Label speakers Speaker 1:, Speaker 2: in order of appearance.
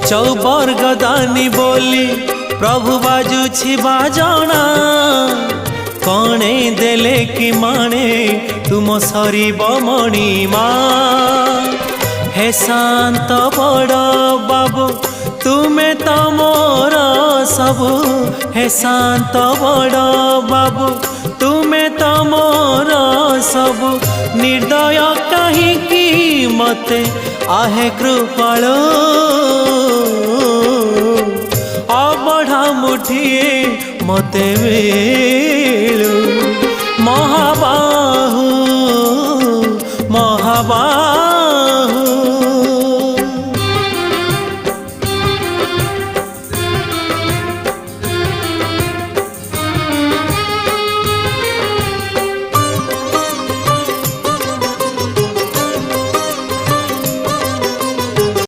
Speaker 1: चौबर्ग दानी बोली प्रभु बाजुछि बाजना कणे देले कि माणे तुम सरीब मणिमा हे शांत बड़ बाबू तुमे तो मोर सबु हे शांत बड़ बाबू तुमे तो मोर सबु निर्दय कहीं मते आहे कृपाल अबढ़ा मुठिए मते मिलू महाबाहु महाबाहु